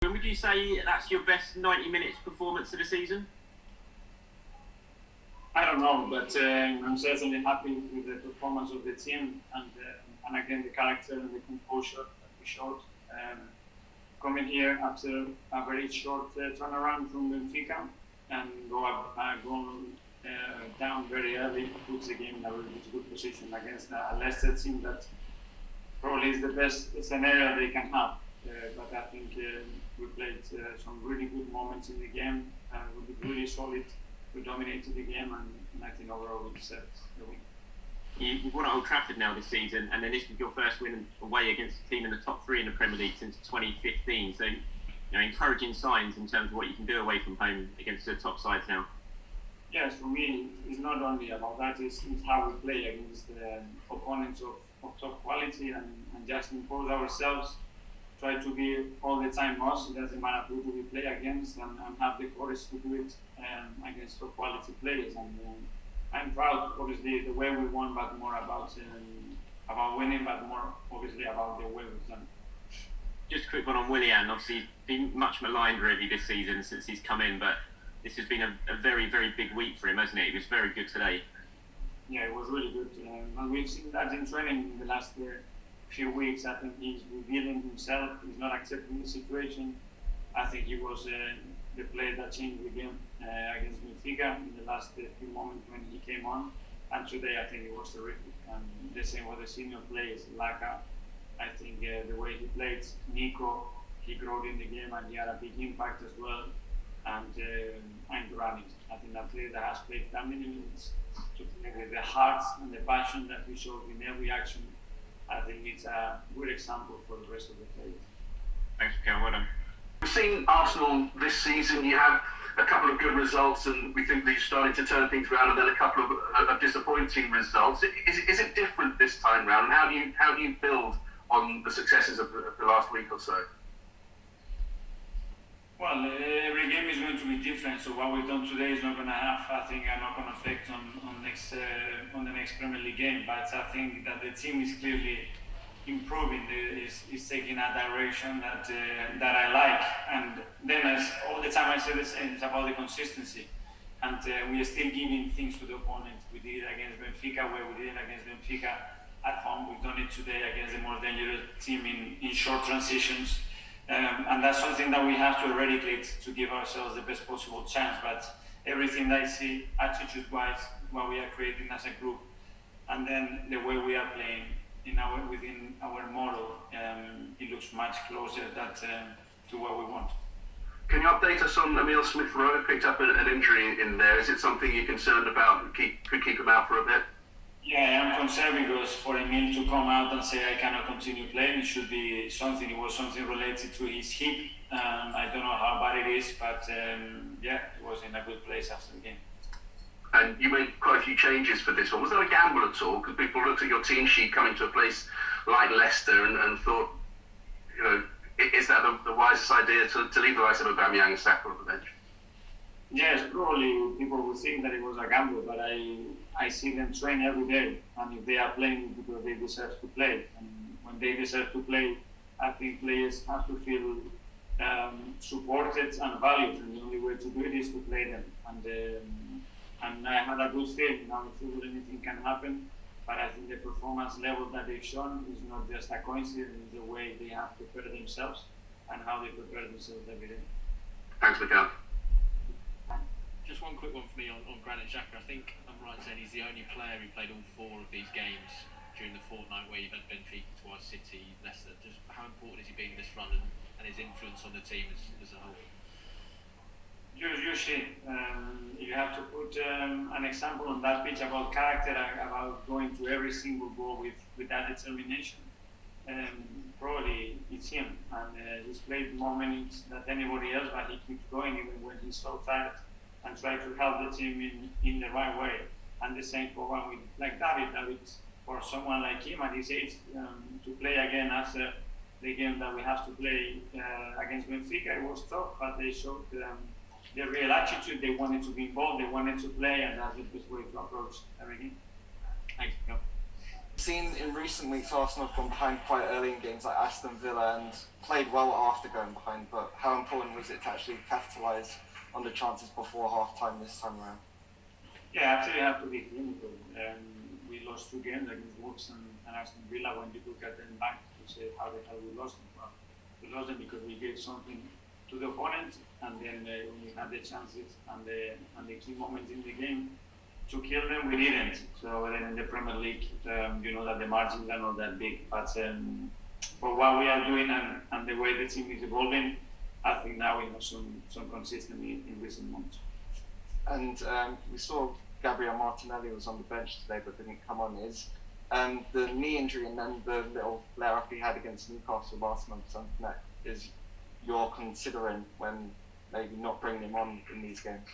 Would you say that's your best 90 minutes performance of the season? I don't know, but I'm certainly happy with the performance of the team and again the character and the composure that we showed. Coming here after a very short turnaround from Benfica and going down very early puts the game in a really good position against a Leicester team that probably is the best scenario they can have. But I think we played some really good moments in the game. We were really solid. We dominated the game, and I think overall we deserved the win. You've won at Old Trafford now this season, and then this was your first win away against a team in the top three in the Premier League since 2015. So, encouraging signs in terms of what you can do away from home against the top sides now. Yes, for me, it's not only about that. It's how we play against opponents of top quality and just impose ourselves. Try to be all the time us. It doesn't matter who do we play against, and have the courage to do it against top quality players. And I'm proud, obviously, the way we won, but more about winning, but more obviously about the way we've done. Just a quick one on Willian. Obviously, been much maligned really this season since he's come in, but this has been a very, very big week for him, hasn't it? He was very good today. Yeah, it was really good. And we've seen that in training in the last few weeks. I think he's revealing himself. He's not accepting the situation. I think he was the player that changed the game against Benfica in the last few moments when he came on. And today I think it was terrific. And the same with the senior players, Laka. I think the way he played, Nico, he grew in the game and he had a big impact as well. And Granit, I think that player that has played that many minutes, to play with the heart and the passion that he showed in every action. I think it's a good example for the rest of the players. Thanks, Mikel. Well done. We've seen Arsenal this season. You have a couple of good results, and we think that you're starting to turn things around, and then a couple of disappointing results. Is it different this time round? And how do you build on the successes of the last week or so? Well, every game is going to be different. So what we've done today is not going to have, I think, a knock-on effect on the next Premier League game. But I think that the team is clearly improving. Is taking a direction that I like. And then, as all the time I say the same, it's about the consistency. And we are still giving things to the opponent. We did it against Benfica, where we did it against Benfica at home. We've done it today against the more dangerous team in short transitions. And that's something that we have to eradicate to give ourselves the best possible chance. But everything that I see, attitude-wise, what we are creating as a group, and then the way we are playing within our model, it looks much closer to what we want. Can you update us on Emile Smith-Rowe? Picked up an injury in there. Is it something you're concerned about? Could keep him out for a bit? Yeah, I'm concerned because for Emile to come out and say I cannot continue playing, it should be something. It was something related to his hip. I don't know how bad it is, but it was in a good place after the game. And you made quite a few changes for this one. Was that a gamble at all? Because people looked at your team sheet coming to a place like Leicester and thought, is that the wisest idea to leave the likes of Aubameyang and Saka on the bench? Yes, probably people would think that it was a gamble, but I see them train every day, and if they are playing because they deserve to play, and when they deserve to play, I think players have to feel supported and valued, and the only way to do it is to play them. And I had a good feeling. Now in football anything can happen, but I think the performance level that they've shown is not just a coincidence, it's the way they have prepared themselves and how they prepare themselves every day. Thanks, Mikel. Just one quick one for me on Granit Xhaka. I think I'm right in saying he's the only player who played all four of these games during the fortnight where you've had Benfica twice, City, Leicester. Just how important has he been in this run and his influence on the team as a whole? Usually, you have to put an example on that pitch about character, about going to every single goal with that determination. Probably it's him, and he's played more minutes than anybody else, but he keeps going even when he's so tired, and try to help the team in the right way. And the same for one like David, for someone like him at his age, to play again after the game that we have to play against Benfica, it was tough, but they showed the real attitude. They wanted to be involved, they wanted to play, and that's the best way to approach every game. Thanks, Mikel. Seen in recent weeks Arsenal have gone behind quite early in games like Aston Villa and played well after going behind, but how important was it to actually capitalise on the chances before half-time this time around? Yeah, absolutely have to be clinical. We lost 2 games against Wolves and Aston Villa. When you look at them back, you say, how the hell we lost them? Well, we lost them because we gave something to the opponent, and then when we had the chances and the key moments in the game to kill them, we didn't. So then in the Premier League, you know that the margins are not that big. But for what we are doing and the way the team is evolving, I think now we have some consistency in recent months. And we saw Gabriel Martinelli was on the bench today but didn't come on. Is the knee injury and then the little flare-up he had against Newcastle last month something that is you're considering when maybe not bringing him on in these games?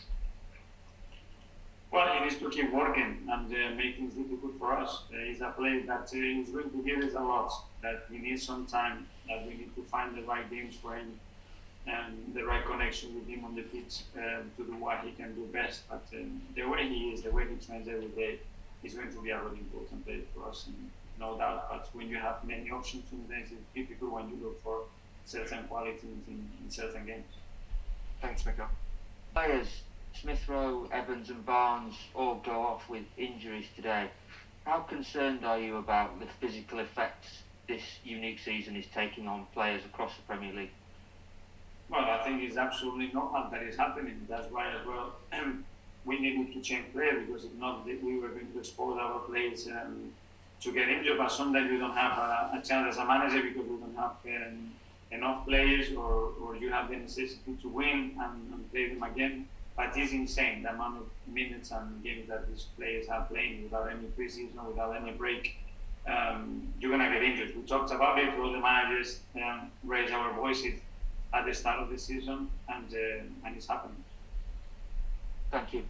Well, he needs to keep working and make things difficult for us. He's a player that is going to give us a lot, that we need some time, that we need to find the right games for him and the right connection with him on the pitch to do what he can do best. But the way he is, the way he trains every day, is going to be a really important player for us, and no doubt. But when you have many options, sometimes it's difficult when you look for certain qualities in certain games. Thanks, Mikel. Players Smith Rowe, Evans and Barnes all go off with injuries today. How concerned are you about the physical effects this unique season is taking on players across the Premier League? Well, I think it's absolutely normal that is happening. That's why as well we needed to change players, because if not, we were going to expose our players to get injured. But sometimes you don't have a chance as a manager because we don't have enough players, or you have the necessity to win and play them again. But it's insane the amount of minutes and games that these players are playing without any preseason, without any break. You're going to get injured. We talked about it. All the managers raised our voices at the start of the season, and it's happening. Thank you.